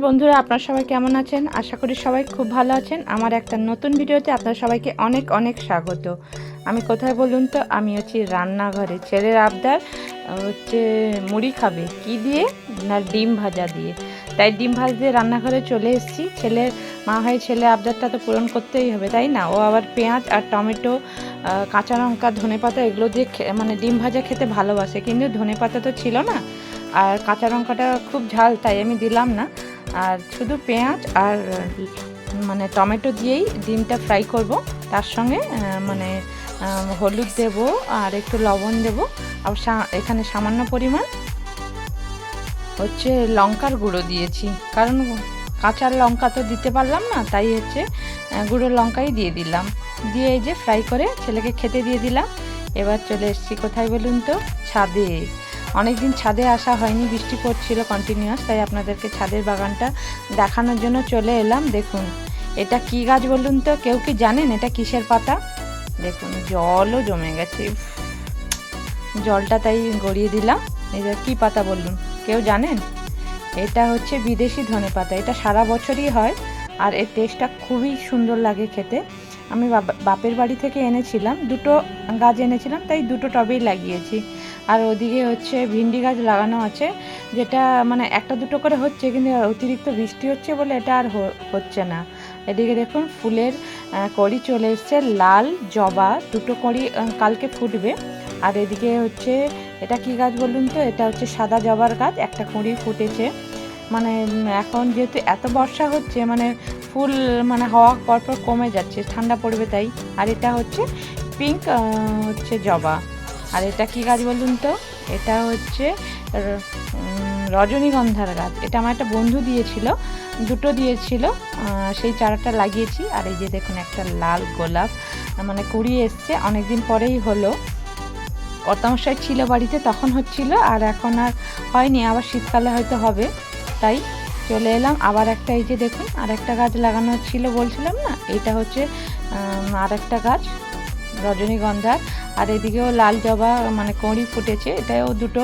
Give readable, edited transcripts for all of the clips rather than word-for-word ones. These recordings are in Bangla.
বন্ধুরা, আপনারা সবাই কেমন আছেন? আশা করি সবাই খুব ভালো আছেন। আমার একটা নতুন ভিডিওতে আপনারা সবাইকে অনেক অনেক স্বাগত। আমি কোথায় বলুন তো? আমি হচ্ছি রান্নাঘরে। ছেলের আবদার হচ্ছে মুড়ি খাবে। কি দিয়ে? না ডিম ভাজা দিয়ে। তাই ডিম ভাজা দিয়ে রান্নাঘরে চলে এসেছি। ছেলের মা হয়ে ছেলে আবদারটা তো পূরণ করতেই হবে, তাই না? ও আবার পেঁয়াজ আর টমেটো, কাঁচা লঙ্কা, ধনেপাতা এগুলো দিয়ে মানে ডিম ভাজা খেতে ভালোবাসে, কিন্তু ধনেপাতা তো ছিল না, আর কাঁচা লঙ্কাটা খুব ঝাল, তাই আমি দিলাম না। আর শুধু পেঁয়াজ আর মানে টমেটো দিয়েই ডিমটা ফ্রাই করব। তার সঙ্গে মানে হলুদ দেব আর একটু লবণ দেব। আর এখানে সামান্য পরিমাণ হচ্ছে লঙ্কার গুঁড়ো দিয়েছি, কারণ কাঁচা লঙ্কা তো দিতে পারলাম না, তাই হচ্ছে গুঁড়ো লঙ্কাই দিয়ে দিলাম। দিয়ে এই যে ফ্রাই করে ছেলেকে খেতে দিয়ে দিলাম। এবার চলে এসেছি কোথায় বলুন তো? ছাদে। অনেকদিন ছাদে আসা হয়নি, বৃষ্টি পড়ছিল কন্টিনিউয়াস, তাই আপনাদেরকে ছাদের বাগানটা দেখানোর জন্য চলে এলাম। দেখুন এটা কি গাছ বলুন তো? কেউ কি জানেন এটা কিসের পাতা? দেখুন জলও জমে গেছে, জলটা তাই গড়িয়ে দিলাম। এটা কি পাতা বলুন? কেউ জানেন? এটা হচ্ছে বিদেশি ধনেপাতা। এটা সারা বছরই হয় আর এর টেস্টটা খুবই সুন্দর লাগে খেতে। আমি বাপের বাড়ি থেকে এনেছিলাম, দুটো গাছ এনেছিলাম, তাই দুটো টবেই লাগিয়েছি। আর ওদিকে হচ্ছে ভিন্ডি গাছ লাগানো আছে, যেটা মানে একটা দুটো করে হচ্ছে, কিন্তু অতিরিক্ত বৃষ্টি হচ্ছে বলে এটা আর হচ্ছে না। এদিকে দেখুন ফুলের কড়ি চলে এসছে, লাল জবা দুটো কড়ি কালকে ফুটবে। আর এদিকে হচ্ছে এটা কি গাছ বলুন তো? এটা হচ্ছে সাদা জবার গাছ, একটা কুঁড়ি ফুটেছে। মানে এখন যেহেতু এত বর্ষা হচ্ছে, মানে ফুল মানে হওয়া পরপর কমে যাচ্ছে, ঠান্ডা পড়বে তাই। আর এটা হচ্ছে পিঙ্ক হচ্ছে জবা। আর এটা কি গাছ বলুন তো? এটা হচ্ছে রজনীগন্ধার গাছ। এটা আমার একটা বন্ধু দিয়েছিল, দুটো দিয়েছিল, সেই চারাটা লাগিয়েছি। আর এই যে দেখুন একটা লাল গোলাপ মানে কুড়িয়ে এসছে, অনেকদিন পরেই হলো। কর্তামশাই ছিল বাড়িতে, তখন হচ্ছিল, আর এখন আর হয়নি, আবার শীতকালে হয়তো হবে, তাই চলে এলাম। আবার একটা এই যে দেখুন আর একটা গাছ লাগানো ছিল বলছিলাম না, এটা হচ্ছে আর একটা গাছ রজনীগন্ধার। আর এদিকেও লাল জবা মানে কড়ি ফুটেছে, এটাও দুটো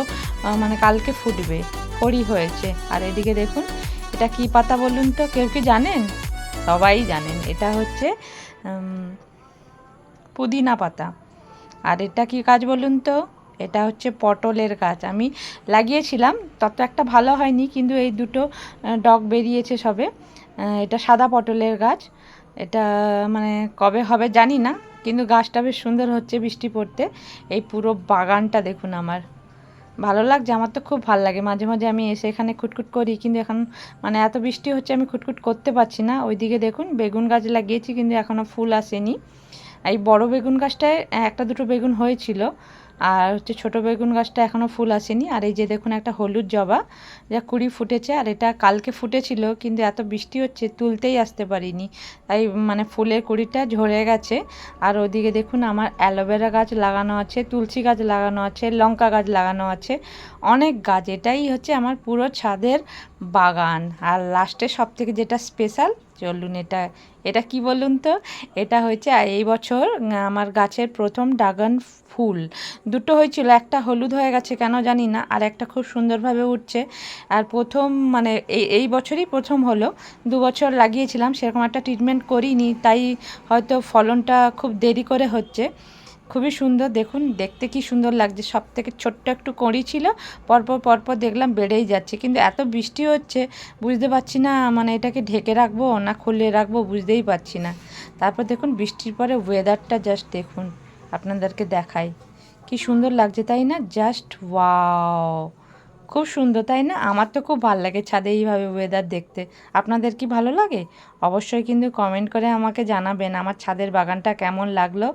মানে কালকে ফুটবে, কড়ি হয়েছে। আর এদিকে দেখুন এটা কি পাতা বলুন তো? কেউ কি জানেন? সবাই জানেন, এটা হচ্ছে পুদিনা পাতা। আর এটা কি গাছ বলুন তো? এটা হচ্ছে পটলের গাছ। আমি লাগিয়েছিলাম, তত একটা ভালো হয়নি, কিন্তু এই দুটো ডগ বেরিয়েছে সবে। এটা সাদা পটলের গাছ। এটা মানে কবে হবে জানি না, কিন্তু গাছটা বেশ সুন্দর হচ্ছে বৃষ্টি পড়তে। এই পুরো বাগানটা দেখুন, আমার ভালো লাগছে। আমার তো খুব ভালো লাগে, মাঝে মাঝে আমি এসে এখানে খুটখুট করি, কিন্তু এখন মানে এত বৃষ্টি হচ্ছে আমি খুটখুট করতে পারছি না। ওইদিকে দেখুন বেগুন গাছ লাগিয়েছি, কিন্তু এখনও ফুল আসেনি। এই বড় বেগুন গাছটায় একটা দুটো বেগুন হয়েছিল, আর হচ্ছে ছোটো বেগুন গাছটা এখনও ফুল আসেনি। আর এই যে দেখুন একটা হলুদ জবা, যা কুড়ি ফুটেছে, আর এটা কালকে ফুটেছিল, কিন্তু এত বৃষ্টি হচ্ছে তুলতেই আসতে পারিনি, তাই মানে ফুলের কুড়িটা ঝরে গেছে। আর ওদিকে দেখুন আমার অ্যালোভেরা গাছ লাগানো আছে, তুলসী গাছ লাগানো আছে, লঙ্কা গাছ লাগানো আছে, অনেক গাছ। এটাই হচ্ছে আমার পুরো ছাদের বাগান। আর লাস্টে সব থেকে যেটা স্পেশাল, চলুন এটা এটা কি বলুন তো? এটা হয়েছে এই বছর আমার গাছের প্রথম ড্রাগন ফুল। দুটো হয়েছিল, একটা হলুদ হয়ে গেছে কেন জানি না, আর একটা খুব সুন্দরভাবে উঠছে। আর প্রথম মানে এই বছরই প্রথম হলো। 2 বছর লাগিয়েছিলাম, সেরকম একটা ট্রিটমেন্ট করিনি, তাই হয়তো ফলনটা খুব দেরি করে হচ্ছে। খুবই সুন্দর, দেখুন দেখতে কি সুন্দর লাগছে। সব থেকে ছোট্ট একটু কড়ি ছিল, পরপর পরপর দেখলাম বেড়েই যাচ্ছে, কিন্তু এত বৃষ্টি হচ্ছে বুঝতে পারছি না মানে এটাকে ঢেকে রাখবো না খুলে রাখবো, বুঝতেই পারছি না। তারপর দেখুন বৃষ্টির পরে ওয়েদারটা জাস্ট দেখুন, আপনাদেরকে দেখাই কি সুন্দর লাগছে, তাই না? জাস্ট ওয়াও, খুব সুন্দর তাই না? আমার তো খুব ভালো লাগে ছাদে এইভাবে ওয়েদার দেখতে। আপনাদের কি ভালো লাগে? অবশ্যই কিন্তু কমেন্ট করে আমাকে জানাবেন আমার ছাদের বাগানটা কেমন লাগলো।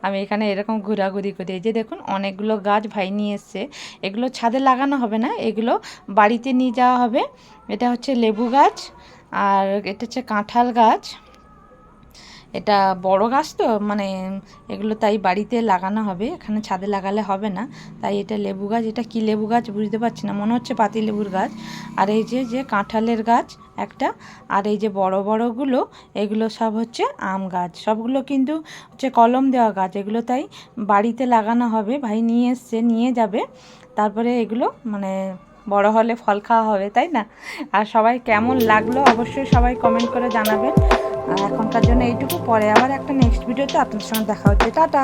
আমি এখানে এরকম ঘোরাঘুরি করি। এই যে দেখুন অনেকগুলো গাছ ভাই নিয়ে এসছে, এগুলো ছাদে লাগানো হবে না, এগুলো বাড়িতে নিয়ে যাওয়া হবে। এটা হচ্ছে লেবু গাছ, আর এটা হচ্ছে কাঁঠাল গাছ। এটা বড় গাছ তো মানে এগুলো তাই বাড়িতে লাগানো হবে, এখানে ছাদে লাগালে হবে না। তাই এটা লেবু গাছ। এটা কি লেবু গাছ বুঝতে পারছি না, মনে হচ্ছে পাতি লেবুর গাছ। আর এই যে যে কাঁঠালের গাছ একটা, আর এই যে বড় বড়গুলো এগুলো সব হচ্ছে আম গাছ। সবগুলো কিন্তু হচ্ছে কলম দেওয়া গাছ, এগুলো তাই বাড়িতে লাগানো হবে। ভাই নিয়ে এসছে, নিয়ে যাবে, তারপরে এগুলো মানে বড় হলে ফল খাওয়া হবে, তাই না? আর সবাই কেমন লাগলো অবশ্যই সবাই কমেন্ট করে জানাবেন। আর এখনকার জন্য এইটুকু, পরে আবার একটা নেক্সট ভিডিওতে আপনাদের সঙ্গে দেখা হচ্ছে। টাটা।